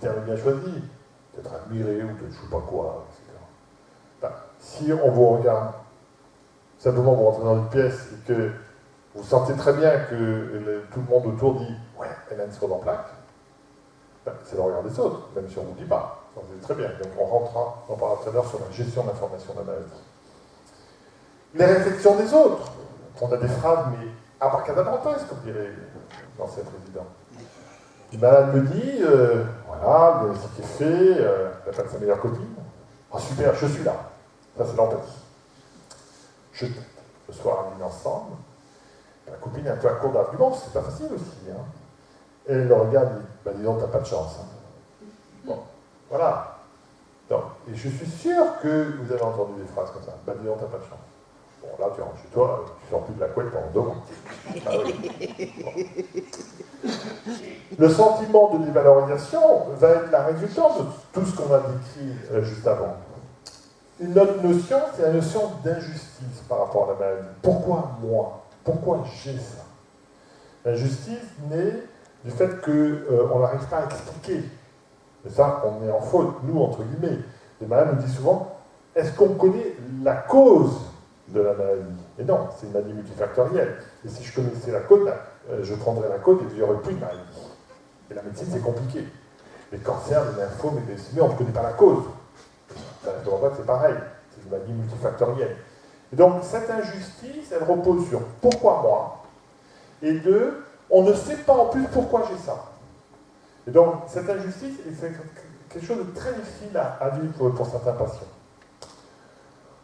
terme est bien choisi, d'être admiré ou de je ne sais pas quoi, etc. Ben, si on vous regarde, simplement vous rentrez dans une pièce et que vous sentez très bien que tout le monde autour dit « Ouais, Hélène se en plaque », ben, c'est le regard des autres, même si on ne vous dit pas. Vous savez très bien. Donc on rentrera, on parlera tout à l'heure sur la gestion de l'information de la maladie. Les réflexions des autres. On a des phrases, mais abracadabrantesques, comme dirait l'ancien président. Une malade me dit, voilà, le diagnostic est fait, elle appelle sa meilleure copine. Ah super, je suis là. Ça c'est l'empathie. Je t'aide. Le soir, on dîne ensemble. La copine est un peu à court d'arguments, c'est pas facile aussi. Hein. Et elle le regarde et dit, bah dis donc, t'as pas de chance. Hein. Bon, voilà. Donc, et je suis sûr que vous avez entendu des phrases comme ça. Bah dis donc, t'as pas de chance. Bon, là, tu rentres chez toi, tu sors plus de la couette pendant 2 mois. Ah oui. Bon. Le sentiment de dévalorisation va être la résultante de tout ce qu'on a décrit juste avant. Une autre notion, c'est la notion d'injustice par rapport à la maladie. Pourquoi moi? Pourquoi j'ai ça? L'injustice naît du fait qu'on n'arrive pas à expliquer. Et ça, on est en faute, nous, entre guillemets. Les malades nous disent souvent, est-ce qu'on connaît la cause de la maladie? Et non, c'est une maladie multifactorielle. Et si je connaissais la cause, je prendrais la cause et il n'y aurait plus de maladie. Et la médecine, c'est compliqué. Les cancers, les lymphomes, les leucémies, on ne connaît pas la cause. C'est pareil, c'est une maladie multifactorielle. Et donc, cette injustice, elle repose sur pourquoi moi? Et deux, on ne sait pas en plus pourquoi j'ai ça. Et donc, cette injustice, c'est quelque chose de très difficile à vivre pour certains patients.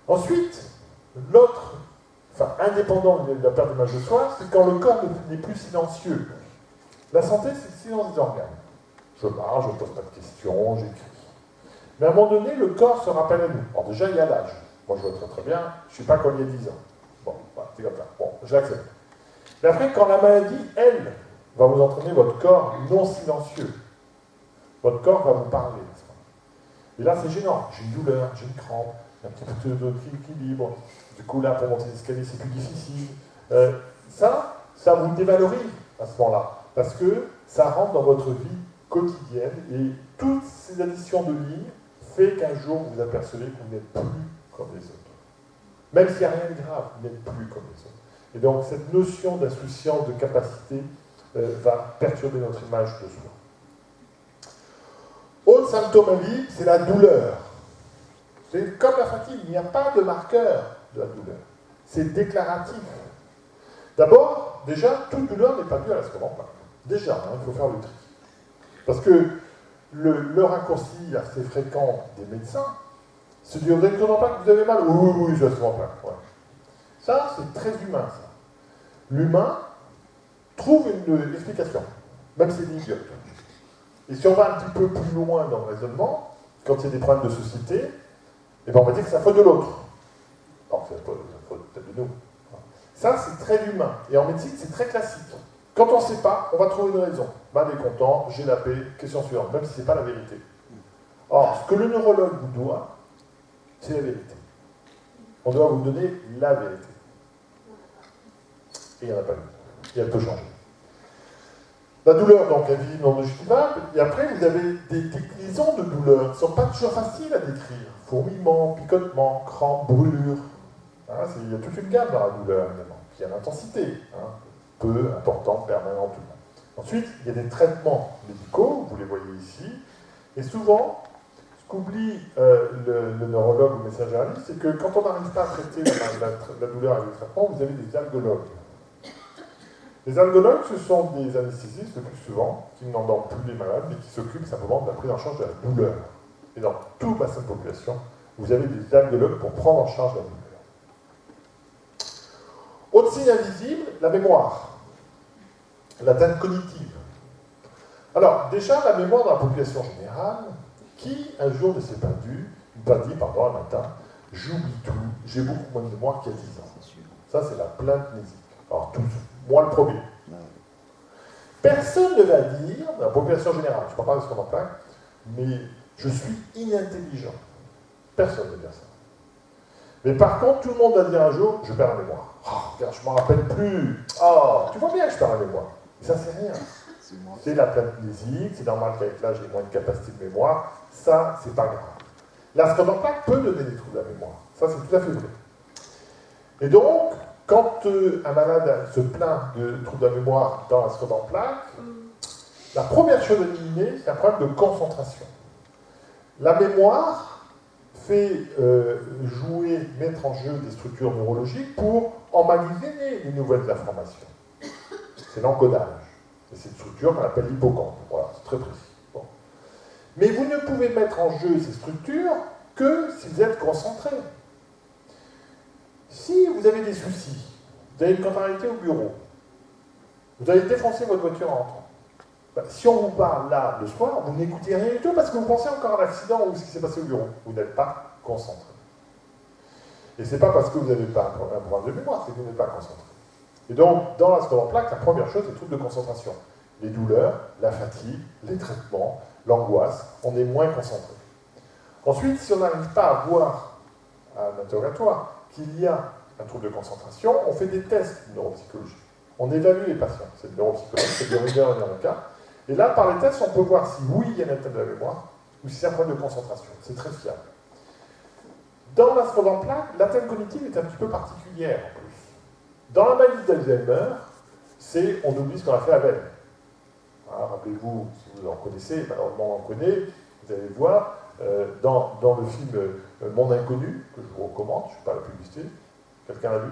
Ensuite, l'autre, enfin, indépendant de la perte d'image de soi, c'est quand le corps n'est plus silencieux. La santé, c'est le silence des organes. Je marche, je ne pose pas de questions, j'écris. Mais à un moment donné, le corps se rappelle à nous. Alors déjà, il y a l'âge. Moi, je vois très très bien, je ne suis pas comme il y a 10 ans. Bon, voilà, c'est comme ça. Bon, je l'accepte. Mais après, quand la maladie, elle, va vous entraîner votre corps non silencieux, votre corps va vous parler. Et là, c'est gênant. J'ai une douleur, j'ai une crampe, un petit peu d'équilibre. Du coup, là, pour monter l'escalier, c'est plus difficile. Ça vous dévalorise à ce moment-là. Parce que ça rentre dans votre vie quotidienne. Et toutes ces additions de lignes fait qu'un jour, vous apercevez que vous n'êtes plus comme les autres. Même s'il n'y a rien de grave, vous n'êtes plus comme les autres. Et donc, cette notion d'insouciance, de capacité, va perturber notre image de soi. Autre symptôme à vivre, c'est la douleur. C'est comme la fatigue, il n'y a pas de marqueur de la douleur. C'est déclaratif. D'abord, déjà, toute douleur n'est pas due à la scoliose. Déjà, hein, il faut faire le tri. Parce que le raccourci assez fréquent des médecins, se dit, vous avez pas que vous avez mal? Oui, je suis en plaque. Ouais. Ça, c'est très humain, ça. L'humain trouve une explication, même si c'est idiote. Et si on va un petit peu plus loin dans le raisonnement, quand il y a des problèmes de société, eh ben on va dire que c'est la faute de l'autre. Non, c'est la faute peut-être de nous. Ça, c'est très humain. Et en médecine, c'est très classique. Quand on ne sait pas, on va trouver une raison. Ben, est content, j'ai la paix, question suivante, même si ce n'est pas la vérité. Or, ce que le neurologue vous doit, c'est la vérité. On doit vous donner la vérité. Et il n'y en a pas une. Et elle peut changer. La douleur, donc, elle vit non justifiable. Et après, vous avez des déclinaisons de douleur qui ne sont pas toujours faciles à décrire. Fourmillement, picotement, crampes, brûlures. Hein, il y a toute une gamme dans la douleur, évidemment. Puis il y a l'intensité. Hein, peu, importante, permanente. Ensuite, il y a des traitements médicaux, vous les voyez ici. Et souvent, ce qu'oublie le neurologue ou le médecin généraliste, c'est que quand on n'arrive pas à traiter la douleur avec le traitement, vous avez des algologues. Les algologues, ce sont des anesthésistes, le plus souvent, qui n'endorment plus les malades, mais qui s'occupent simplement de la prise en charge de la douleur. Et dans tout bassin de population, vous avez des algologues pour prendre en charge la douleur. Autre signe invisible, la mémoire. L'atteinte cognitive. Alors, déjà, la mémoire dans la population générale, qui un jour ne s'est pas dit, un matin, j'oublie tout, j'ai beaucoup moins de mémoire qu'il y a 10 ans. Ça, c'est la plainte-mnésique. Alors, tous, moi le premier. Personne ne va dire, dans la population générale, je ne parle pas de ce qu'on en plaque, mais je suis inintelligent. Personne ne va dire ça. Mais par contre, tout le monde va dire un jour, je perds la mémoire. Oh, regarde, je ne m'en rappelle plus. Oh, tu vois bien que je perds la mémoire. Mais ça, c'est rien. c'est la plaque-mnésique, c'est normal qu'avec l'âge, j'ai moins de capacité de mémoire, ça, c'est pas grave. La sclérose en plaques peut donner des troubles de la mémoire, ça c'est tout à fait vrai. Et donc, quand un malade se plaint de troubles de la mémoire dans la sclérose en plaques, la première chose à éliminer, c'est un problème de concentration. La mémoire fait mettre en jeu des structures neurologiques pour emmagasiner les nouvelles informations. C'est l'encodage. C'est cette structure qu'on appelle l'hippocampe. Voilà, c'est très précis. Bon. Mais vous ne pouvez mettre en jeu ces structures que si vous êtes concentré. Si vous avez des soucis, vous avez une contrariété au bureau, vous allez défoncer votre voiture en rentrant. Ben, si on vous parle là le soir, vous n'écoutez rien du tout parce que vous pensez encore à l'accident ou ce qui s'est passé au bureau. Vous n'êtes pas concentré. Et ce n'est pas parce que vous n'avez pas un problème de mémoire, c'est que vous n'êtes pas concentré. Et donc, dans la sclérose en plaques, la première chose, c'est les troubles de concentration. Les douleurs, la fatigue, les traitements, l'angoisse, on est moins concentré. Ensuite, si on n'arrive pas à voir à un interrogatoire qu'il y a un trouble de concentration, on fait des tests neuropsychologiques. On évalue les patients. C'est le neuropsychologue, c'est le rigueur et le cas. Et là, par les tests, on peut voir si oui, il y a un atteinte de la mémoire, ou si c'est un problème de concentration. C'est très fiable. Dans la sclérose en plaques, l'atteinte cognitive est un petit peu particulière en plus. Dans la maladie d'Alzheimer, c'est on oublie ce qu'on a fait la veille. Rappelez-vous, si vous en connaissez, malheureusement on en connaît, vous allez voir, dans le film Mon Inconnu, que je vous recommande, je ne fais pas la publicité, quelqu'un l'a vu?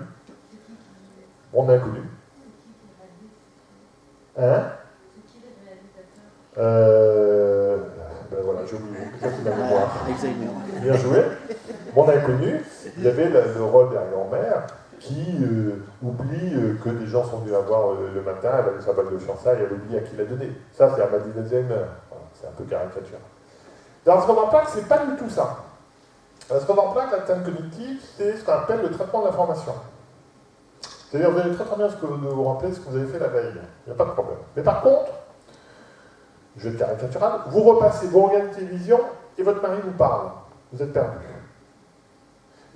Mon Inconnu. Hein? Ben voilà, j'ai oublié, peut-être la mémoire. Bien joué. Mon Inconnu, il y avait le rôle d'un grand-mère qui oublie que des gens sont venus la voir le matin, elle avait sa bague de fiançailles, elle oublie à qui l'a donné. Ça, c'est la maladie d'Alzheimer. Voilà, c'est un peu caricatural. Dans la sclérose en plaques, c'est pas du tout ça. La sclérose en plaques, l'atteinte cognitive, c'est ce qu'on appelle le traitement de l'information. C'est-à-dire, vous allez très bien de vous rappeler ce que vous avez fait la veille. Il n'y a pas de problème. Mais par contre, je vais être caricatural, vous repassez, vous regardez la télévision et votre mari vous parle. Vous êtes perdu.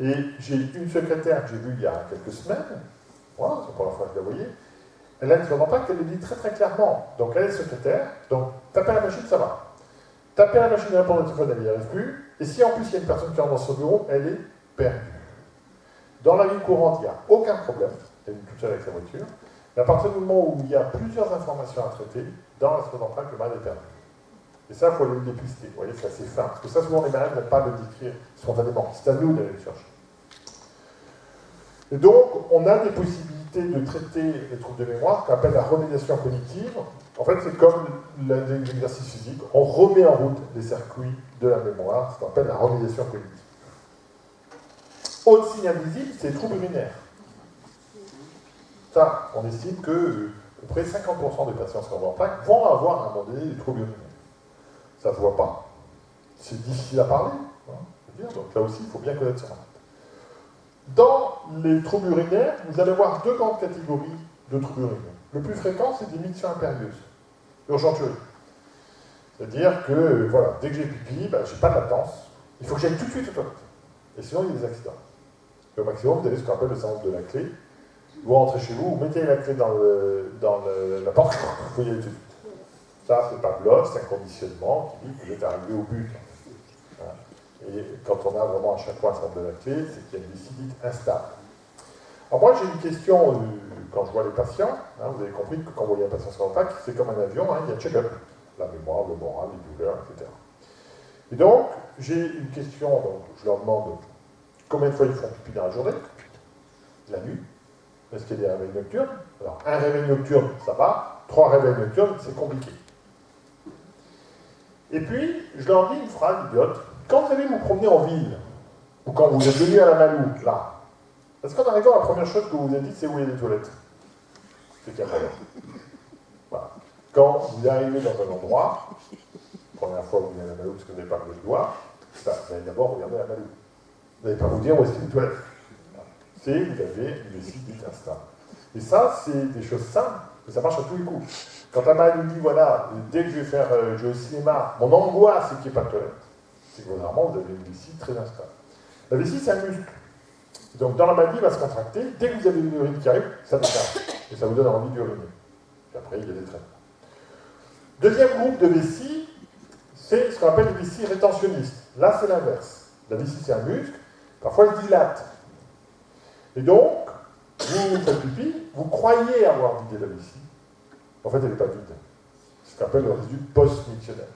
Et j'ai une secrétaire que j'ai vue il y a quelques semaines, voilà, c'est pour la fois que je la voyais, elle a une sclérose en plaques, elle le dit très très clairement. Donc elle est secrétaire, donc tapez à la machine, ça va. Tapez à la machine, elle répond au téléphone, elle n'y arrive plus. Et si en plus il y a une personne qui rentre dans son bureau, elle est perdue. Dans la vie courante, il n'y a aucun problème, elle est toute seule avec sa voiture. Mais à partir du moment où il y a plusieurs informations à traiter, dans la sclérose en plaques, le malade est perdu. Et ça, il faut aller le dépister. Vous voyez, c'est assez fin. Parce que ça, souvent, les malades ne vont pas le décrire spontanément. C'est à nous d'aller le chercher. Et donc, on a des possibilités de traiter les troubles de mémoire qu'on appelle la remédiation cognitive. En fait, c'est comme l'exercice physique. On remet en route les circuits de la mémoire. C'est ce qu'on appelle la remédiation cognitive. Autre signe invisible, c'est les troubles urinaires. Ça, on estime que à peu près 50% des patients sclérose en plaques vont avoir à un moment donné des troubles urinaires. Ça ne se voit pas. C'est difficile à parler. Hein, donc là aussi, il faut bien connaître son malade. Dans les troubles urinaires, vous allez avoir deux grandes catégories de troubles urinaires. Le plus fréquent, c'est des mictions impérieuses, urgenteuses. C'est-à-dire que, voilà, dès que j'ai pipi, ben, je n'ai pas de latence. Il faut que j'aille tout de suite aux toilettes. Et sinon, il y a des accidents. Et au maximum, vous avez ce qu'on appelle le syndrome de la clé. Vous rentrez chez vous, vous mettez la clé dans la porte, il faut y aller tout de suite. Ça, c'est pas bloc, c'est un conditionnement qui dit que vous êtes arrivé au but. Voilà. Et quand on a vraiment à chaque fois un syndrome de la clé, c'est qu'il y a une décidite instable. Alors moi, j'ai une question quand je vois les patients. Hein, vous avez compris que quand vous voyez un patient sclérose en plaques, c'est comme un avion, hein, il y a un check-up. La mémoire, le moral, les douleurs, etc. Et donc, j'ai une question, donc je leur demande combien de fois ils font pipi dans la journée, la nuit. Est-ce qu'il y a des réveils nocturnes? Alors, un réveil nocturne, ça va. 3 réveils nocturnes, c'est compliqué. Et puis, je leur dis une phrase idiote. Quand vous allez vous promener en ville, ou quand vous êtes venu à la Malou, là, est-ce qu'en arrivant, la première chose que vous vous avez dit, c'est où il y a des toilettes? C'est qu'il n'y a pas d'air. Voilà. Quand vous arrivez dans un endroit, première fois que vous venez à la Malou, parce que vous n'avez pas levé le doigt, vous allez d'abord regarder la Malou. Vous n'allez pas vous dire où est-ce qu'il y a une toilette. C'est vous avez une décidite instable. Et ça, c'est des choses simples, mais ça marche à tous les coups. Quand un malade nous dit, voilà, dès que je vais au cinéma, mon angoisse, c'est qu'il n'y ait pas de toilette. C'est que vraiment, vous avez une vessie très instable. La vessie, c'est un muscle. Donc, dans la maladie, il va se contracter. Dès que vous avez une urine qui arrive, ça décharge. Et ça vous donne envie d'uriner. Puis après, il y a des traitements. Deuxième groupe de vessies, c'est ce qu'on appelle les vessies rétentionnistes. Là, c'est l'inverse. La vessie, c'est un muscle. Parfois, il dilate. Et donc, vous faites pipi, vous croyez avoir vidé la vessie. En fait, elle n'est pas vide. C'est ce qu'on appelle le résidu post-mictionnel.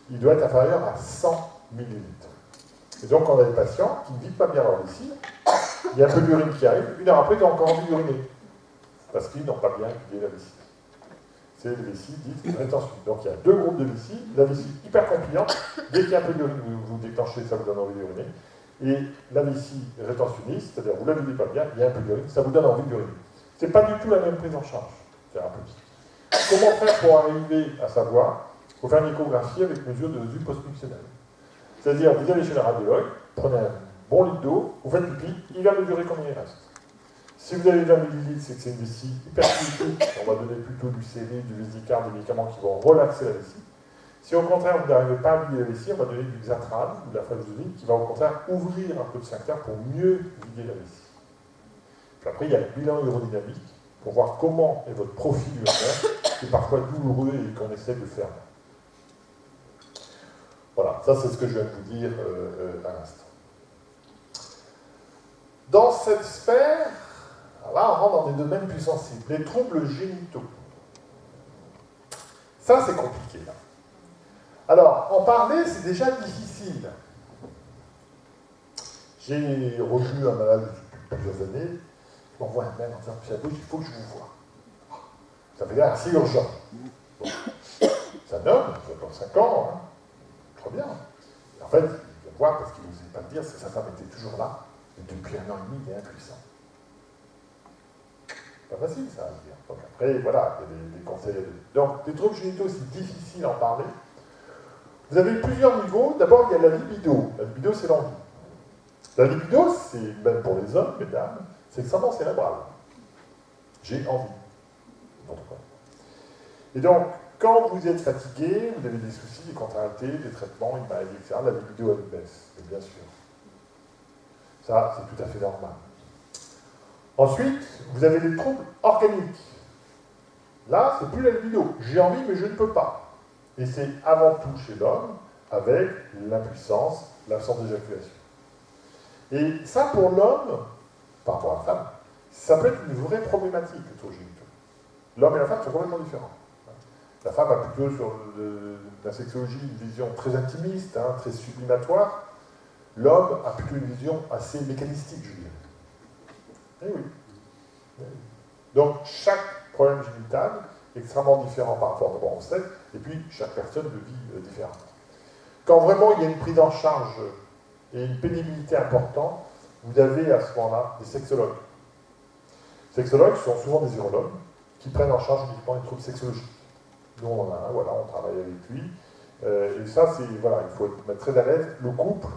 Il doit être inférieur à 100 millilitres. Et donc, on a des patients qui ne vident pas bien leur vessie. Il y a un peu d'urine qui arrive. Une heure après, ils ont encore envie d'uriner. Parce qu'ils n'ont pas bien vidé la vessie. C'est les vessies dites rétentionnistes. Donc, il y a deux groupes de vessies. La vessie hyper compliante. Dès qu'il y a un peu d'urine, vous déclenchez, ça vous donne envie d'uriner. Et la vessie rétentionniste, c'est-à-dire vous ne la videz pas bien, il y a un peu d'urine, ça vous donne envie d'uriner. Ce n'est pas du tout la même prise en charge. C'est un peu. Comment faire pour arriver à savoir? Il faut faire une échographie avec mesure de résidus post-mictionnel. C'est-à-dire, vous allez chez le radiologue, prenez un bon litre d'eau, vous faites pipi, il va mesurer combien il reste. Si vous avez 20 millilitres, c'est que c'est une vessie hyperfluidique, on va donner plutôt du série, du Vesicar, des médicaments qui vont relaxer la vessie. Si au contraire vous n'arrivez pas à vider la vessie, on va donner du Xatral ou de la fluoxétine qui va au contraire ouvrir un peu de sphincter pour mieux vider la vessie. Puis après, il y a le bilan urodynamique pour voir comment est votre profil urinaire, qui est parfois douloureux et qu'on essaie de faire. Voilà, ça c'est ce que je viens de vous dire à l'instant. Dans cette sphère, là on rentre dans des domaines plus sensibles, les troubles génitaux. Ça c'est compliqué là. Alors, en parler, c'est déjà difficile. J'ai revu un malade depuis plusieurs années, il m'envoie un mail en disant « il faut que je vous voie ». Ça fait l'air assez urgent. Bon. C'est un homme, il a 5 ans, hein. Très bien. Et en fait, il vient me voir parce qu'il ne n'osait pas le dire, c'est que sa femme était toujours là, et depuis 1 an et demi, il est impuissant. Pas facile ça à dire. Donc après, voilà, il y a des conseils. Donc, les troubles génitaux, c'est difficile à en parler. Vous avez plusieurs niveaux. D'abord, il y a la libido. La libido, c'est l'envie. La libido, c'est, même pour les hommes, mesdames, c'est extrêmement cérébral. J'ai envie. Et donc, quand vous êtes fatigué, vous avez des soucis, des contrariétés, des traitements, une maladie, etc., la libido, elle baisse, bien sûr. Ça, c'est tout à fait normal. Ensuite, vous avez des troubles organiques. Là, c'est plus la libido. J'ai envie, mais je ne peux pas. Et c'est avant tout chez l'homme, avec l'impuissance, l'absence d'éjaculation. Et ça, pour l'homme, par rapport à la femme, ça peut être une vraie problématique, les troubles génitaux. L'homme et la femme sont complètement différents. La femme a plutôt, sur la sexologie, une vision très intimiste, hein, très sublimatoire. L'homme a plutôt une vision assez mécanistique, je dirais. Eh oui. Eh oui. Donc, chaque problème génital est extrêmement différent par rapport au sexe, et puis chaque personne le vit différemment. Quand vraiment il y a une prise en charge et une pénibilité importante, vous avez à ce moment-là des sexologues. Les sexologues sont souvent des urologues qui prennent en charge uniquement les troubles sexologiques. Nous, on en a un, voilà, on travaille avec lui. Et ça, c'est, voilà, il faut mettre très à l'aise le couple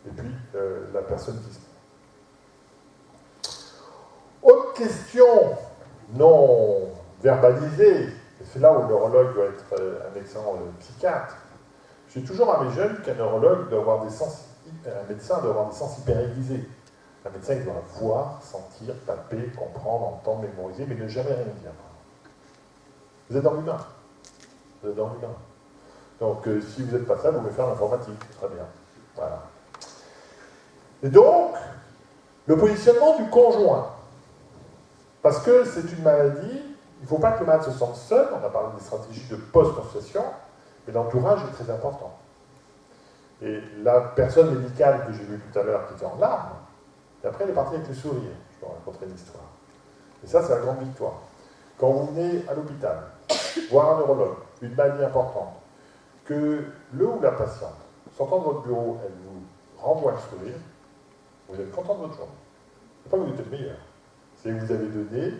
et puis la personne qui se... Autre question non verbalisée, et c'est là où le neurologue doit être un excellent psychiatre. Je dis toujours à mes jeunes qu'un neurologue doit avoir des sens, un médecin doit avoir des sens hyper aiguisés. Un médecin, il doit voir, sentir, palper, comprendre, entendre, mémoriser, mais ne jamais rien dire. Vous êtes dans l'humain. Vous êtes dans l'humain. Donc, si vous n'êtes pas ça, vous pouvez faire l'informatique. Très bien. Voilà. Et donc, le positionnement du conjoint. Parce que c'est une maladie, il ne faut pas que le malade se sente seul. On a parlé des stratégies de post-consultation, mais l'entourage est très important. Et la personne médicale que j'ai vue tout à l'heure, qui était en larmes, et après elle est partie avec le sourire. Je vais raconter une histoire. Et ça, c'est la grande victoire. Quand vous venez à l'hôpital, voir un neurologue, une maladie importante, que le ou la patiente, sortant de votre bureau, elle vous renvoie le sourire, vous êtes content de votre journée. C'est pas que vous êtes le meilleur, c'est que vous avez donné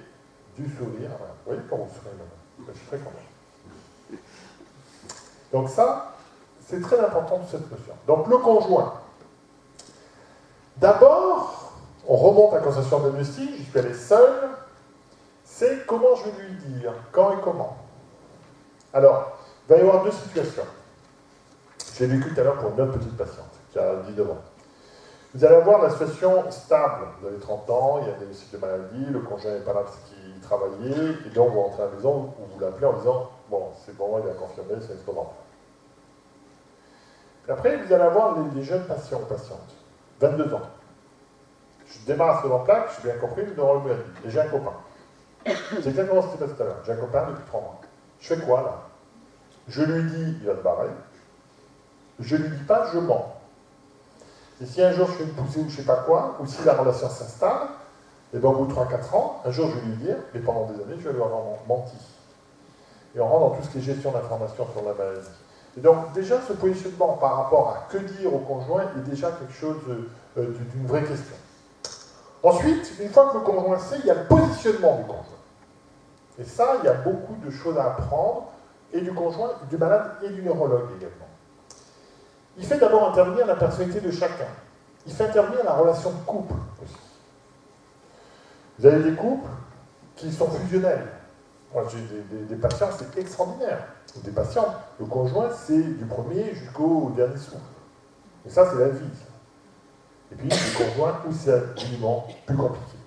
du sourire. Vous voyez quand vous souriez maintenant, je suis très content. Donc ça, c'est très important de cette notion. Donc le conjoint. D'abord, on remonte à la conception diagnostique, je suis allé seul, c'est comment je vais lui dire, quand et comment. Alors, il va y avoir 2 situations. J'ai vécu tout à l'heure pour une autre petite patiente, qui a 19 ans. Vous allez avoir la situation stable. Vous avez 30 ans, il y a des cycles de maladie, le conjoint n'est pas là parce qu'il travaillait, et donc vous rentrez à la maison, vous l'appelez en disant « Bon, c'est bon, il a confirmé, c'est une sclérose en plaques ». Après, vous allez avoir les jeunes patients ou patientes, 22 ans. Je démarre sclérose en plaques, je suis bien compris, je devant le maladie, et j'ai un copain. C'est exactement ce qui s'est passé tout à l'heure. J'ai un copain depuis 3 mois. Je fais quoi, là? Je lui dis, il va se barrer. Je lui dis pas, je mens. Et si un jour je fais une poussée ou je sais pas quoi, ou si la relation s'installe, et bien au bout de 3-4 ans, un jour je vais lui dire, et pendant des années, je vais lui avoir menti. Et on rentre dans tout ce qui est gestion d'information sur la maladie. Et donc, déjà, ce positionnement par rapport à que dire au conjoint est déjà quelque chose d'une vraie question. Ensuite, une fois que le conjoint sait, il y a le positionnement du conjoint. Et ça, il y a beaucoup de choses à apprendre, et du conjoint, du malade et du neurologue également. Il fait d'abord intervenir la personnalité de chacun. Il fait intervenir la relation de couple aussi. Vous avez des couples qui sont fusionnels. Moi, j'ai des patients, c'est extraordinaire. Ou des patients, le conjoint, c'est du premier jusqu'au dernier souffle. Et ça, c'est la vie. Et puis, le conjoint, où c'est absolument plus compliqué.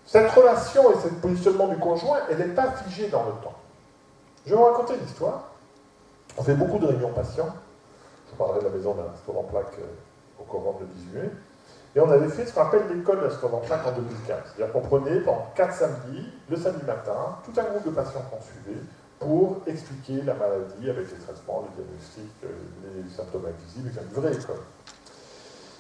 Cette relation et ce positionnement du conjoint, elle n'est pas figée dans le temps. Je vais vous raconter une histoire. On fait beaucoup de réunions patients. Je parlerai de la maison d'un sclérose en plaques au courant de 18 mai. Et on avait fait ce qu'on appelle l'école de la sclérose en plaques en 2015. C'est-à-dire qu'on prenait pendant 4 samedis, le samedi matin, tout un groupe de patients qu'on suivait pour expliquer la maladie avec les traitements, les diagnostics, les symptômes invisibles, c'est une vraie école.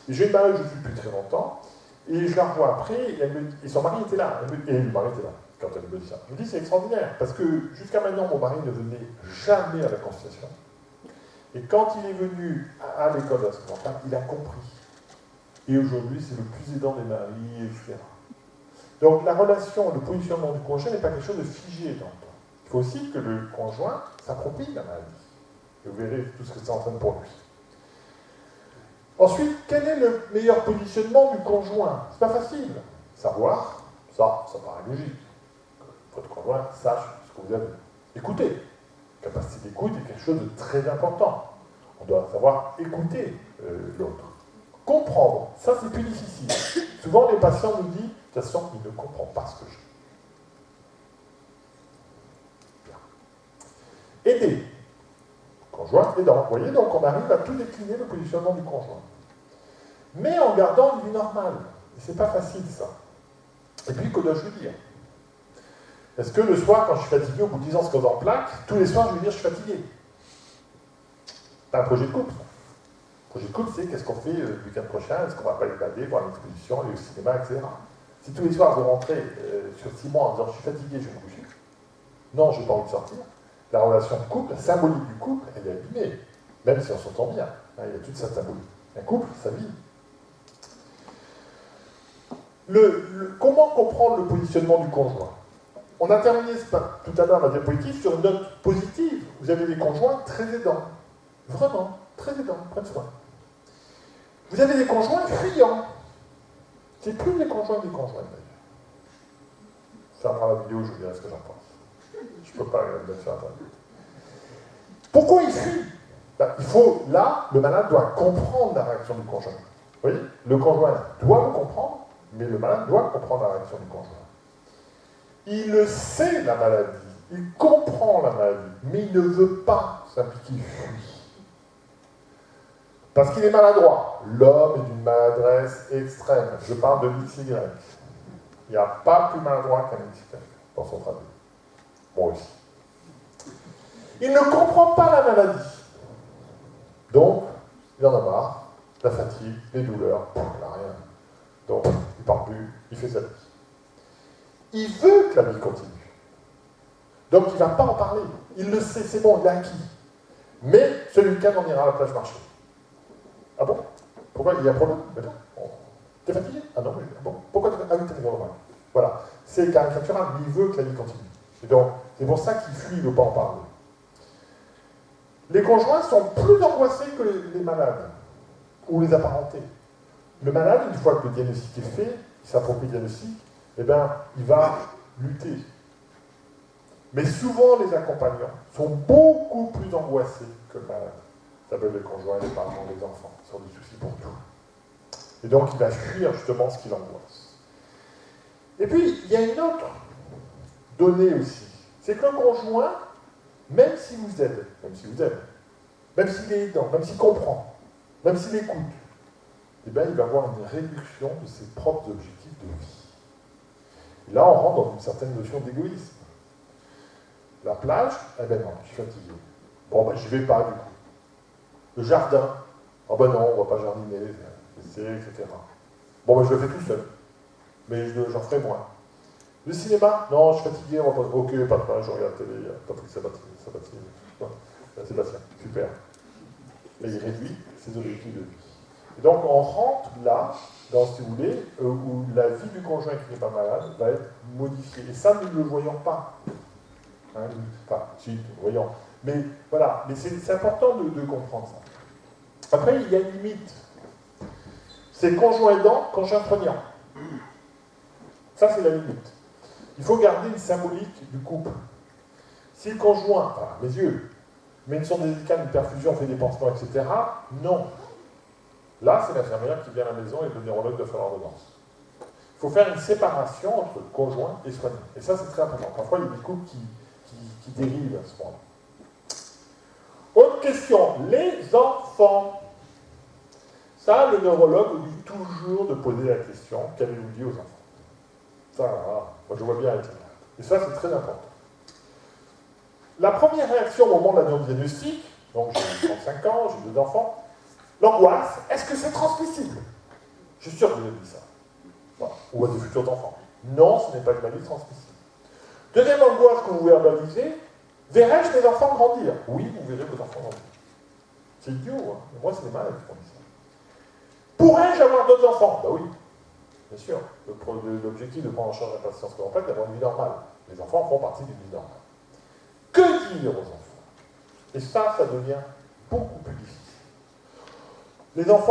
Et j'ai une mariée que je suis depuis très longtemps, et je la revois après, et son mari était là, et le mari était là quand elle me dit ça. Je me dis c'est extraordinaire, parce que jusqu'à maintenant, mon mari ne venait jamais à la consultation. Et quand il est venu à l'école de la sclérose en plaques, il a compris. Et aujourd'hui, c'est le plus aidant des maris, etc. Donc la relation, le positionnement du conjoint n'est pas quelque chose de figé dans le temps. Il faut aussi que le conjoint s'approprie la maladie. Et vous verrez tout ce que ça entraîne pour lui. Ensuite, quel est le meilleur positionnement du conjoint? C'est pas facile. Savoir, ça paraît logique. Votre conjoint sache ce que vous avez. Écoutez. Capacité d'écoute est quelque chose de très important. On doit savoir écouter l'autre. Comprendre, ça c'est plus difficile. Souvent les patients nous disent, de toute façon, il ne comprend pas ce que je dis. Aider. Conjoint aidant. Vous voyez, donc on arrive à tout décliner le positionnement du conjoint. Mais en gardant une vie normale. Et c'est pas facile ça. Et puis, que dois-je lui dire? Est-ce que le soir, quand je suis fatigué, au bout de 10 ans, sclérose en plaques, tous les soirs, je vais dire je suis fatigué? C'est un projet de couple. Le projet de couple, c'est qu'est-ce qu'on fait le week-end prochain? Est-ce qu'on va pas aller balader, voir une exposition, aller au cinéma, etc. Si tous les soirs, vous rentrez sur 6 mois en disant je suis fatigué, je vais me coucher. Non, je n'ai pas envie de sortir. La relation de couple, la symbolique du couple, elle est abîmée. Même si on s'entend bien. Hein, il y a toute cette symbolique. Un couple, ça vit. Comment comprendre le positionnement du conjoint? On a terminé tout à l'heure la diapositive sur une note positive. Vous avez des conjoints très aidants. Vraiment, très aidants, prennent soin. Vous avez des conjoints fuyants. C'est plus des conjoints d'ailleurs. Ça fermera la vidéo, je vous dirai ce que j'en pense. Je ne peux pas mettre sur Internet. Pourquoi il fuit? Il faut, là, le malade doit comprendre la réaction du conjoint. Vous voyez? Le conjoint doit le comprendre, mais le malade doit comprendre la réaction du conjoint. Il le sait, la maladie, il comprend la maladie, mais il ne veut pas s'impliquer, il fuit. Parce qu'il est maladroit. L'homme est d'une maladresse extrême. Je parle de XY. Il n'y a pas plus maladroit qu'un XY dans son travail. Moi aussi. Il ne comprend pas la maladie. Donc, il en a marre, la fatigue, les douleurs, il n'a rien. Donc, il ne parle plus, il fait sa vie. Il veut que la vie continue. Donc, il ne va pas en parler. Il le sait, c'est bon, il a acquis. Mais ce week-end, on ira à la plage marcher. Ah bon? Pourquoi? Il y a un problème? T'es fatigué? Ah non, bon. Pourquoi t'es fatigué? Ah oui, t'es normal. Voilà. C'est caricatural, mais il veut que la vie continue. Et donc, c'est pour ça qu'il fuit, il ne veut pas en parler. Les conjoints sont plus angoissés que les malades, ou les apparentés. Le malade, une fois que le diagnostic est fait, il s'approprie le diagnostic, eh bien, il va lutter. Mais souvent, les accompagnants sont beaucoup plus angoissés que le malade. Ça peut être les conjoints, les parents, les enfants. Ils ont des soucis pour tout. Et donc, il va fuir justement ce qui l'angoisse. Et puis, il y a une autre donnée aussi. C'est que le conjoint, même s'il vous aide, même s'il est aidant, même s'il comprend, même s'il écoute, eh bien, il va avoir une réduction de ses propres objectifs de vie. Et là, on rentre dans une certaine notion d'égoïsme. La plage, eh ben non, je suis fatigué. Bon, ben, j'y vais pas, du coup. Le jardin, oh ben non, on va pas jardiner, etc. Bon, ben, je le fais tout seul. Mais j'en ferai moins. Le cinéma, non, je suis fatigué, on va pas... Ok, pas de problème, je regarde la télé, t'as pris Sabatini. Sébastien, super. Et il réduit ses objectifs de vie. Et donc, on rentre là, dans, si vous voulez, où la vie du conjoint qui n'est pas malade va être modifiée. Et ça, nous ne le voyons pas. Hein, enfin, si, nous le voyons. Mais voilà, mais c'est important de comprendre ça. Après, il y a une limite. C'est conjoint aidant, conjoint soignant. Ça, c'est la limite. Il faut garder une symbolique du couple. Si le conjoint, enfin, mes yeux, met une sonde médicale, une perfusion, fait des pansements, etc., non. Là, c'est l'infirmière qui vient à la maison et le neurologue de faire l'ordonnance. Il faut faire une séparation entre conjoint et soignant. Et ça, c'est très important. Parfois, il y a des couples qui dérivent à ce moment-là. Autre question, les enfants. Ça, le neurologue oublie toujours de poser la question, qu'avez-vous dit aux enfants? Ça, voilà. Moi, je vois bien avec ça. Et ça, c'est très important. La première réaction au moment de la diagnostic, donc j'ai 35 ans, j'ai 2 enfants, l'angoisse, est-ce que c'est transmissible? Je suis sûr que vous avez dit ça. Voilà. Ou à des futurs enfants. Non, ce n'est pas une maladie transmissible. Deuxième angoisse que vous verbalisez, verrai-je mes enfants grandir? Oui, vous verrez vos enfants grandir. C'est idiot, hein? Mais moi, c'est les malades qui font ça. Pourrais-je avoir d'autres enfants? Ben oui, bien sûr. L'objectif de prendre en charge la patience parentale, c'est d'avoir une vie normale. Les enfants font partie d'une vie normale. Que dire aux enfants? Et ça devient beaucoup plus difficile. Les enfants